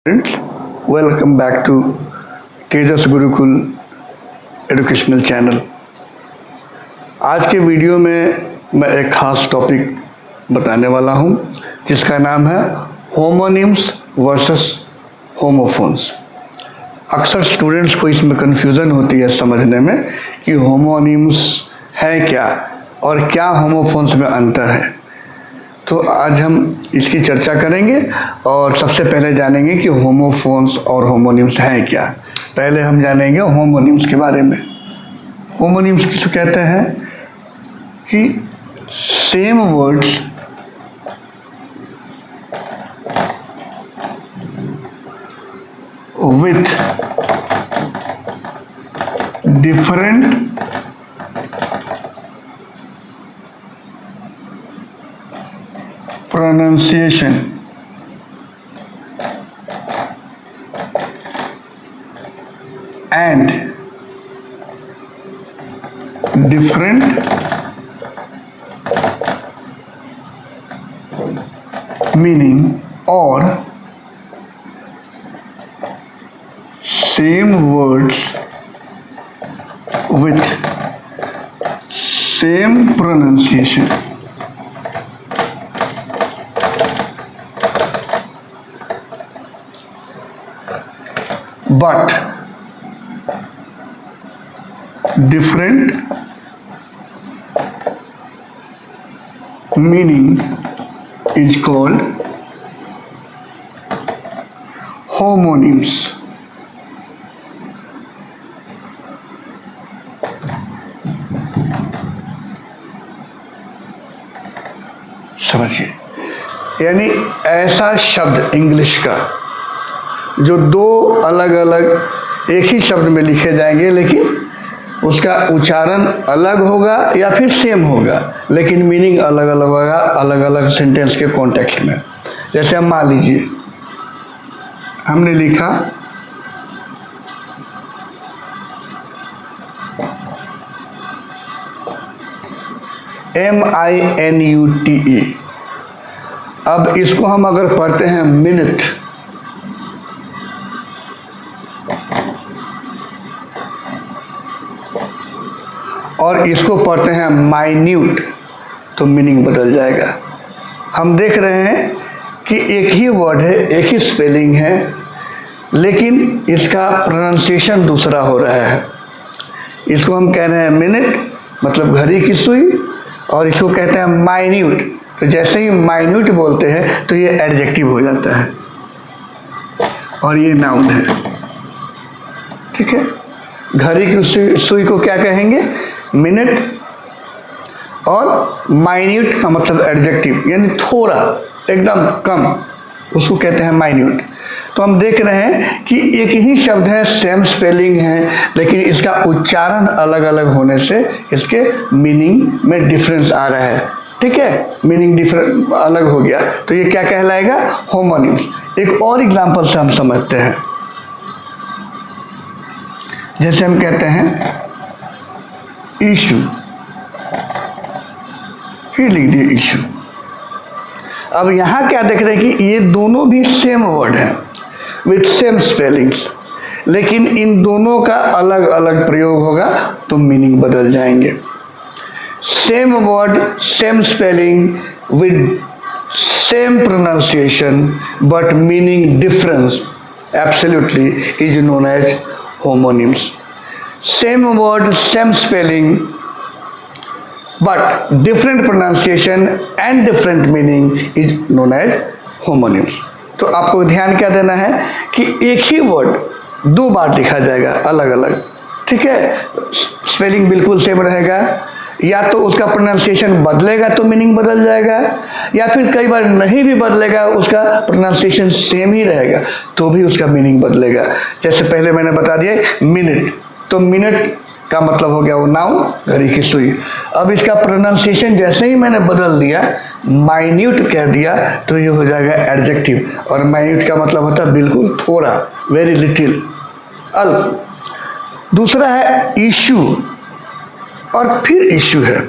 Friends, welcome back to Tejas Gurukul educational channel. आज के video में मैं एक खास टॉपिक बताने वाला हूं जिसका नाम है होमोनिम्स वर्सेस होमोफोन्स। अक्सर स्टूडेंट्स को इसमें कन्फ्यूज़न होती है समझने में कि होमोनिम्स है क्या और क्या होमोफोन्स में अंतर है। तो आज हम इसकी चर्चा करेंगे और सबसे पहले जानेंगे कि होमोफोन्स और होमोनिम्स हैं क्या। पहले हम जानेंगे होमोनिम्स के बारे में। होमोनिम्स किसे कहते हैं कि same words with different pronunciation and different meaning or same words with same pronunciation but different meaning is called homonyms। समझिए, यानी ऐसा शब्द इंग्लिश का जो दो अलग अलग एक ही शब्द में लिखे जाएंगे लेकिन उसका उच्चारण अलग होगा या फिर सेम होगा लेकिन मीनिंग अलग अलग होगा अलग अलग सेंटेंस के कॉन्टेक्स्ट में। जैसे हम मान लीजिए हमने लिखा MINUTE। अब इसको हम अगर पढ़ते हैं मिनट और इसको पढ़ते हैं माइन्यूट तो मीनिंग बदल जाएगा। हम देख रहे हैं कि एक ही वर्ड है, एक ही स्पेलिंग है लेकिन इसका प्रोनाउंसिएशन दूसरा हो रहा है। इसको हम कह रहे हैं मिनट मतलब घड़ी की सुई और इसको कहते हैं माइन्यूट। तो जैसे ही माइन्यूट बोलते हैं तो ये एडजेक्टिव हो जाता है और ये नाउन है। ठीक है, घड़ी की सुई को क्या कहेंगे? मिनट। और माइन्यूट का मतलब एडजेक्टिव यानी थोड़ा एकदम कम, उसको कहते हैं माइन्यूट। तो हम देख रहे हैं कि एक ही शब्द है, सेम स्पेलिंग है लेकिन इसका उच्चारण अलग अलग होने से इसके मीनिंग में डिफरेंस आ रहा है। ठीक है, मीनिंग डिफरेंस अलग हो गया तो ये क्या कहलाएगा? होमोनिम्स। एक और एग्जांपल से हम समझते हैं। जैसे हम कहते हैं इशू, फिर लिख दिए इशू। अब यहाँ क्या देख रहे हैं कि ये दोनों भी सेम वर्ड हैं विथ सेम स्पेलिंग्स लेकिन इन दोनों का अलग अलग प्रयोग होगा तो मीनिंग बदल जाएंगे। Same word same spelling with same pronunciation but meaning difference absolutely is known as homonyms। Same word, same spelling, but different pronunciation and different meaning is known as homonyms। तो आपको ध्यान क्या देना है कि एक ही वर्ड दो बार लिखा जाएगा अलग अलग। ठीक है, स्पेलिंग बिल्कुल सेम रहेगा या तो उसका प्रोनाउंसिएशन बदलेगा तो मीनिंग बदल जाएगा या फिर कई बार नहीं भी बदलेगा, उसका प्रोनाउंसिएशन सेम ही रहेगा तो भी उसका मीनिंग बदलेगा। जैसे पहले मैंने बता दिया मिनट, तो मिनट का मतलब हो गया वो नाउन, घड़ी की सुई। अब इसका प्रोनाउंसिएशन जैसे ही मैंने बदल दिया, माइन्यूट कह दिया तो ये हो जाएगा एडजेक्टिव। और माइन्यूट का मतलब होता है बिल्कुल थोड़ा, वेरी लिटिल, अल्प। दूसरा है इशू और फिर इशू है।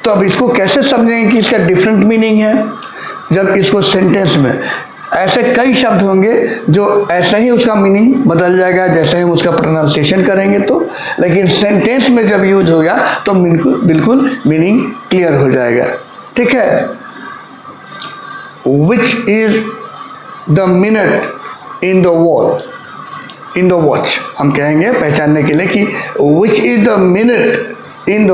तो अब इसको कैसे समझेंगे कि इसका डिफरेंट मीनिंग है? जब इसको सेंटेंस में ऐसे कई शब्द होंगे जो ऐसा ही उसका मीनिंग बदल जाएगा जैसे हम उसका प्रोनाउंसिएशन करेंगे तो, लेकिन सेंटेंस में जब यूज होगा तो बिल्कुल मीनिंग क्लियर हो जाएगा। ठीक है, which is the minute in the watch, हम कहेंगे पहचानने के लिए कि which is the minute in the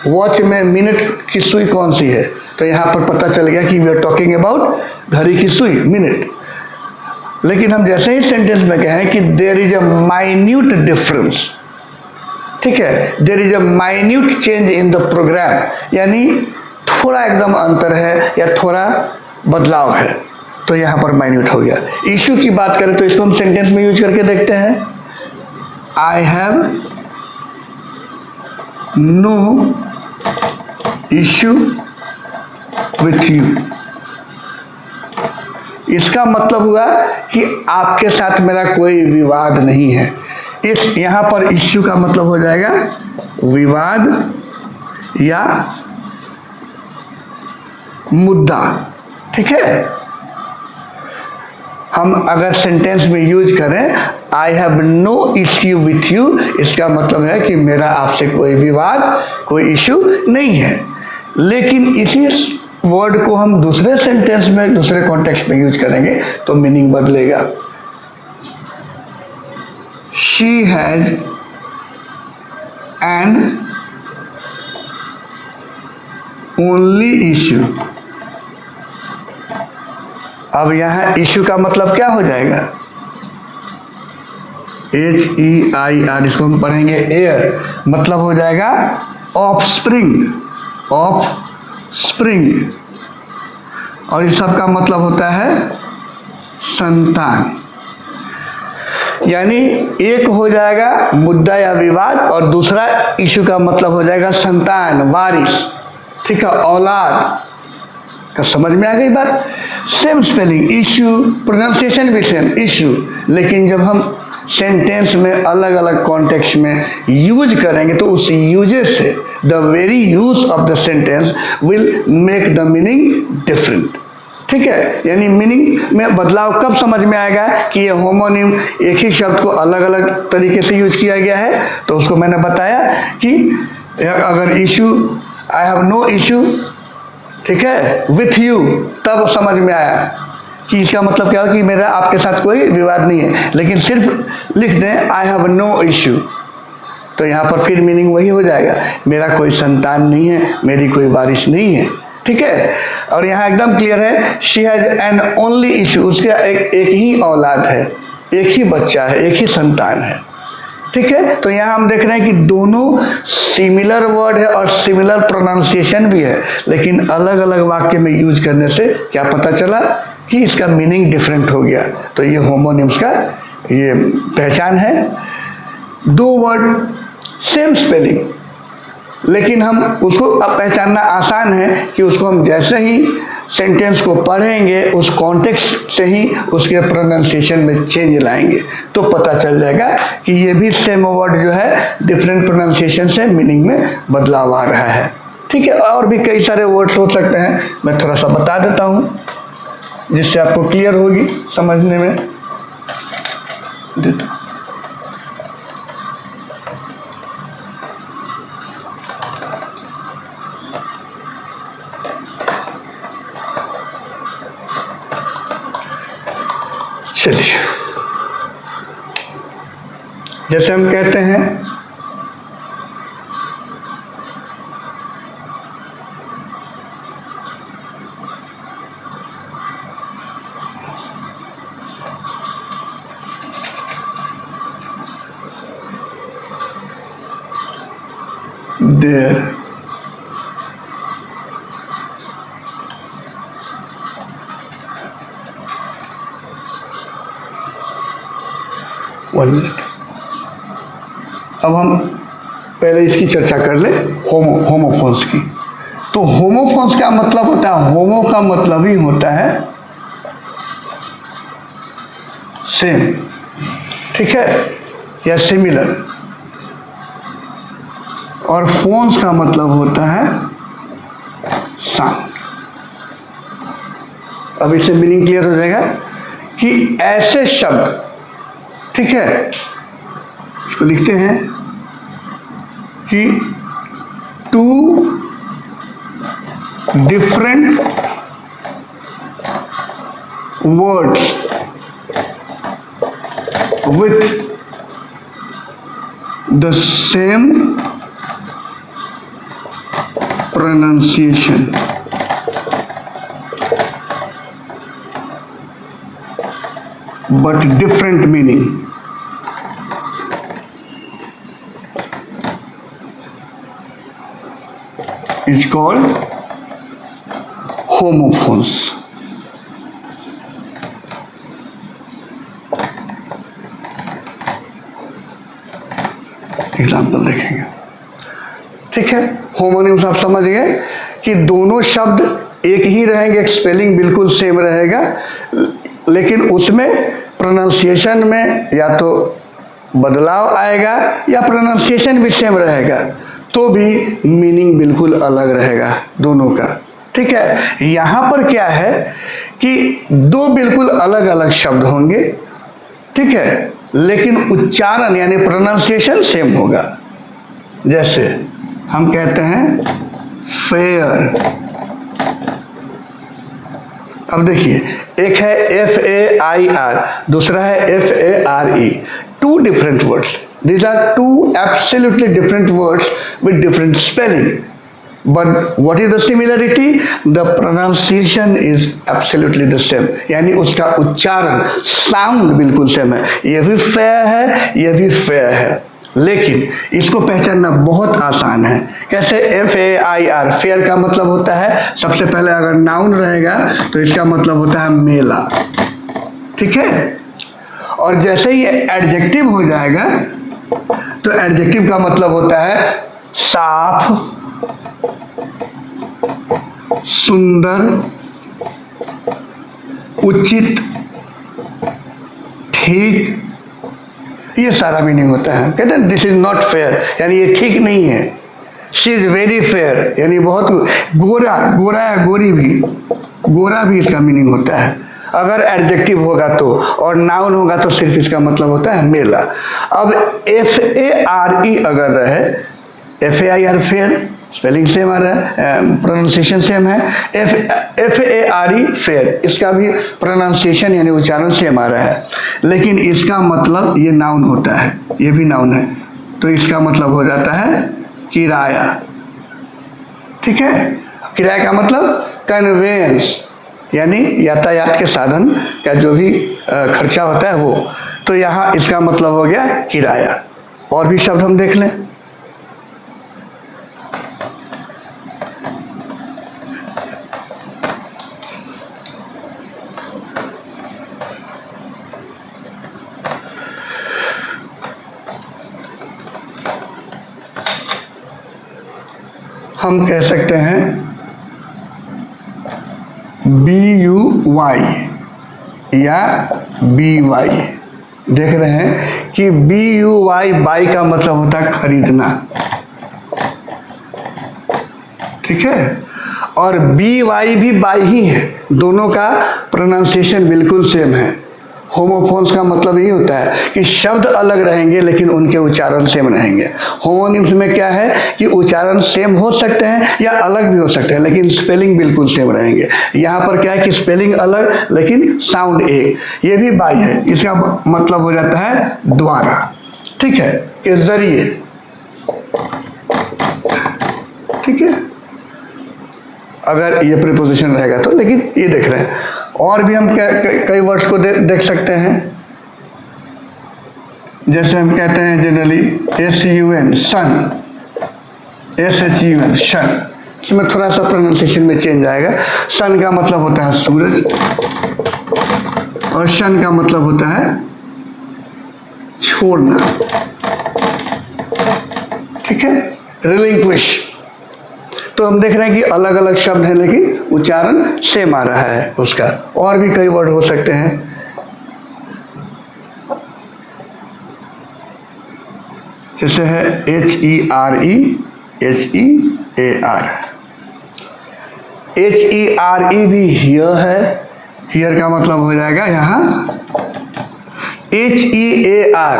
watch में मिनट की सुई कौन सी है, तो यहाँ पर पता चल गया कि वी आर टॉकिंग अबाउट घड़ी की सुई, मिनट। लेकिन हम जैसे ही सेंटेंस में कहें कि there is a minute difference, ठीक है, there is a minute change in the program, यानी थोड़ा एकदम अंतर है या थोड़ा बदलाव है, तो यहाँ पर माइन्यूट हो गया। इशू की बात करें तो इसको हम सेंटेंस में यूज करके देखते हैं। I have no issue with you, इसका मतलब हुआ कि आपके साथ मेरा कोई विवाद नहीं है। इस यहाँ पर इश्यू का मतलब हो जाएगा विवाद या मुद्दा। ठीक है, हम अगर सेंटेंस में यूज करें I have no issue with you, इसका मतलब है कि मेरा आपसे कोई विवाद, कोई इश्यू नहीं है। लेकिन इसी वर्ड को हम दूसरे सेंटेंस में, दूसरे कॉन्टेक्स्ट में यूज करेंगे तो मीनिंग बदलेगा। She has an only issue, अब यहाँ इश्यू का मतलब क्या हो जाएगा, HEIR, इसको हम पढ़ेंगे एयर, मतलब हो जाएगा ऑफस्प्रिंग, और इस सब का मतलब होता है संतान। यानी एक हो जाएगा मुद्दा या विवाद और दूसरा इशू का मतलब हो जाएगा संतान, वारिस। ठीक है, औलाद का समझ में आ गई बात। सेम स्पेलिंग, इशू, प्रोनाउंसिएशन भी सेम, इशू, लेकिन जब हम सेंटेंस में अलग अलग कॉन्टेक्स्ट में यूज करेंगे तो उस यूजेस से the very use of the sentence will make the meaning different. ठीक है, यानी मीनिंग में बदलाव कब समझ में आएगा कि ये होमोनिम एक ही शब्द को अलग अलग तरीके से यूज किया गया है, तो उसको मैंने बताया कि अगर issue, I have no issue, ठीक है, विथ यू, तब समझ में आया कि इसका मतलब क्या हो कि मेरा आपके साथ कोई विवाद नहीं है। लेकिन सिर्फ लिख दें आई हैव नो इशू, तो यहाँ पर फिर मीनिंग वही हो जाएगा, मेरा कोई संतान नहीं है, मेरी कोई वारिस नहीं है। ठीक है, और यहाँ एकदम क्लियर है, she has an only issue, उसका एक ही औलाद है, एक ही बच्चा है, एक ही संतान है। ठीक है, तो यहाँ हम देख रहे हैं कि दोनों सिमिलर वर्ड है और सिमिलर प्रोनाउंसिएशन भी है, लेकिन अलग अलग वाक्य में यूज करने से क्या पता चला कि इसका मीनिंग डिफरेंट हो गया। तो ये होमोनिम्स का ये पहचान है। दो वर्ड सेम स्पेलिंग, लेकिन हम उसको अब पहचानना आसान है कि उसको हम जैसे ही सेंटेंस को पढ़ेंगे उस कॉन्टेक्स्ट से ही उसके प्रोनाउंसिएशन में चेंज लाएंगे तो पता चल जाएगा कि ये भी सेम वर्ड जो है डिफरेंट प्रोनाउंसिएशन से मीनिंग में बदलाव आ रहा है। ठीक है, और भी कई सारे वर्ड्स हो सकते हैं, मैं थोड़ा सा बता देता हूँ जिससे आपको क्लियर होगी समझने में। देता चलिए, जैसे हम कहते हैं देयर वन मिनट, अब हम पहले इसकी चर्चा कर ले होमोफोन्स की। तो होमोफोन्स का मतलब होता है, होमो का मतलब ही होता है सेम, ठीक है, या सिमिलर, और फोन्स का मतलब होता है साउंड। अब इससे मीनिंग क्लियर हो जाएगा कि ऐसे शब्द, ठीक है, इसको लिखते हैं कि two different words with the same pronunciation but different meaning is called homophones. Example देखेंगे, ठीक है। होमोनिम्स आप समझ गए कि दोनों शब्द एक ही रहेंगे, स्पेलिंग बिल्कुल सेम रहेगा, लेकिन उसमें प्रोनाउंसिएशन में या तो बदलाव आएगा या प्रोनाउंसिएशन भी सेम रहेगा, तो भी मीनिंग बिल्कुल अलग रहेगा दोनों का, ठीक है। यहाँ पर क्या है कि दो बिल्कुल अलग अलग शब्द होंगे, ठीक है, लेकिन उच्चारण यानी प्रोनाउंसिएशन सेम होगा। जैसे हम कहते हैं फेयर, अब देखिए एक है FAIR, दूसरा है FARE, two different words, these are two absolutely different words with different spelling, but what is the similarity? The pronunciation is absolutely the same, यानी उसका उच्चारण साउंड बिल्कुल सेम है। ये भी फेयर है, ये भी फेयर है, लेकिन इसको पहचानना बहुत आसान है। कैसे? FAIR, फेयर का मतलब होता है, सबसे पहले अगर नाउन रहेगा तो इसका मतलब होता है मेला, ठीक है। और जैसे ही एडजेक्टिव हो जाएगा तो एडजेक्टिव का मतलब होता है साफ, सुंदर, उचित, ठीक, ये सारा मीनिंग होता है। कहते हैं दिस इज नॉट फेयर, यानी ये ठीक नहीं है। शी इज वेरी फेयर, यानी बहुत गोरा, गोरा है, गोरी भी, गोरा भी इसका मीनिंग होता है अगर एडजेक्टिव होगा तो, और नाउन होगा तो सिर्फ इसका मतलब होता है मेला। अब FARE अगर रहे, FAIR फेयर, स्पेलिंग सेम आ रहा है, प्रोनाउंसिएशन सेम है, FARE फेयर, इसका भी प्रोनाउंसिएशन यानी उच्चारण सेम आ रहा है, लेकिन इसका मतलब ये नाउन होता है, ये भी नाउन है, तो इसका मतलब हो जाता है किराया, ठीक है। किराया का मतलब कन्वेंस, यानी यातायात के साधन का जो भी खर्चा होता है वो, तो यहाँ इसका मतलब हो गया किराया। और भी शब्द हम देख लें, हम कह सकते हैं BUY या BY। देख रहे हैं कि BUY, बाई का मतलब होता है खरीदना, ठीक है, और BY भी बाई ही है, दोनों का प्रोनाउंसिएशन बिल्कुल सेम है। होमोफोन्स का मतलब यही होता है कि शब्द अलग रहेंगे लेकिन उनके उच्चारण सेम रहेंगे। होमोनिम्स में क्या है कि उच्चारण सेम हो सकते हैं या अलग भी हो सकते हैं, लेकिन स्पेलिंग बिल्कुल सेम रहेंगे। यहाँ पर क्या है कि स्पेलिंग अलग लेकिन साउंड एक। ये भी बाई है, इसका मतलब हो जाता है द्वारा, ठीक है, के जरिए, ठीक है, अगर ये प्रीपोजिशन रहेगा तो। लेकिन ये देख रहे हैं, और भी हम कई वर्ड्स को देख सकते हैं। जैसे हम कहते हैं जनरली SUN, सन, SHUN, शन, इसमें थोड़ा सा प्रोनाउंसिएशन में चेंज आएगा। सन का मतलब होता है सूरज, और शन का मतलब होता है छोड़ना, ठीक है, रिलिंक्विश। तो हम देख रहे हैं कि अलग अलग शब्द हैं लेकिन उच्चारण सेम आ रहा है उसका। और भी कई वर्ड हो सकते हैं, जैसे है HERE, HEAR। HERE भी हियर है, हियर का मतलब हो जाएगा यहाँ HEAR,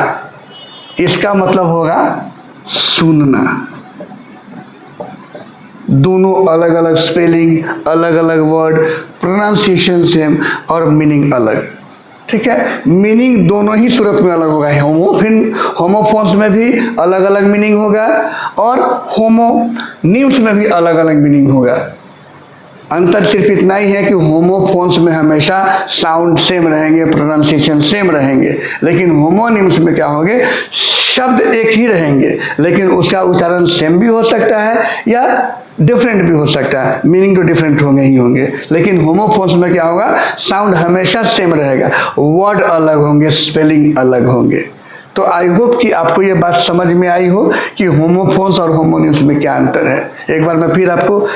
इसका मतलब होगा सुनना। दोनों अलग अलग स्पेलिंग, अलग अलग वर्ड, प्रोनाउंसिएशन सेम और मीनिंग अलग। ठीक है, मीनिंग दोनों ही सूरत में अलग होगा। होमोफोन्स में भी अलग अलग मीनिंग होगा और होमोनिम्स में भी अलग अलग मीनिंग होगा। अंतर सिर्फ इतना ही है कि होमोफोन्स में हमेशा साउंड सेम रहेंगे, प्रोनाउंसिएशन सेम रहेंगे, लेकिन होमोनिम्स में क्या होंगे, शब्द एक ही रहेंगे लेकिन उसका उच्चारण सेम भी हो सकता है या डिफरेंट भी हो सकता है, मीनिंग तो डिफरेंट होंगे ही होंगे। लेकिन होमोफोन्स में क्या होगा, साउंड हमेशा सेम रहेगा, वर्ड अलग होंगे, स्पेलिंग अलग होंगे। तो आई होप कि आपको ये बात समझ में आई हो कि होमोफोन्स और होमोनिम्स में क्या अंतर है। एक बार मैं फिर आपको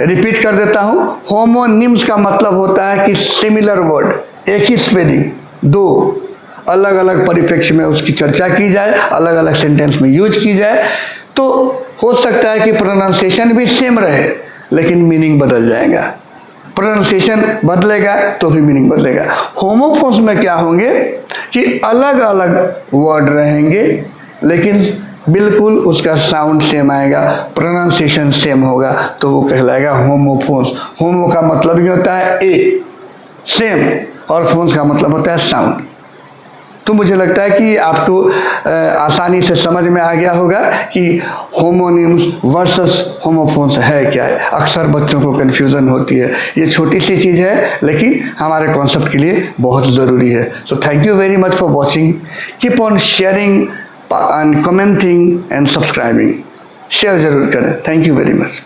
रिपीट कर देता हूं। होमोनिम्स का मतलब होता है कि सिमिलर वर्ड, एक ही स्पेलिंग, दो अलग अलग परिप्रेक्ष्य में उसकी चर्चा की जाए, अलग अलग सेंटेंस में यूज की जाए, तो हो सकता है कि प्रोनाउंसिएशन भी सेम रहे लेकिन मीनिंग बदल जाएगा। प्रोनाउंसिएशन बदलेगा तो भी मीनिंग बदलेगा। होमोफोन्स में क्या होंगे कि अलग अलग वर्ड रहेंगे लेकिन बिल्कुल उसका साउंड सेम आएगा, प्रोनाउंसिएशन सेम होगा, तो वो कहलाएगा होमोफोन्स। होमो का मतलब ही होता है एक, सेम, और फोन्स का मतलब होता है साउंड। तो मुझे लगता है कि आपको आसानी से समझ में आ गया होगा कि होमोनिम्स वर्सेस होमोफोन्स है क्या है। अक्सर बच्चों को कन्फ्यूज़न होती है। ये छोटी सी चीज़ है लेकिन हमारे कॉन्सेप्ट के लिए बहुत ज़रूरी है। So thank you very much for watching. Keep on sharing and commenting and subscribing। Share जरूर करें। Thank you very much.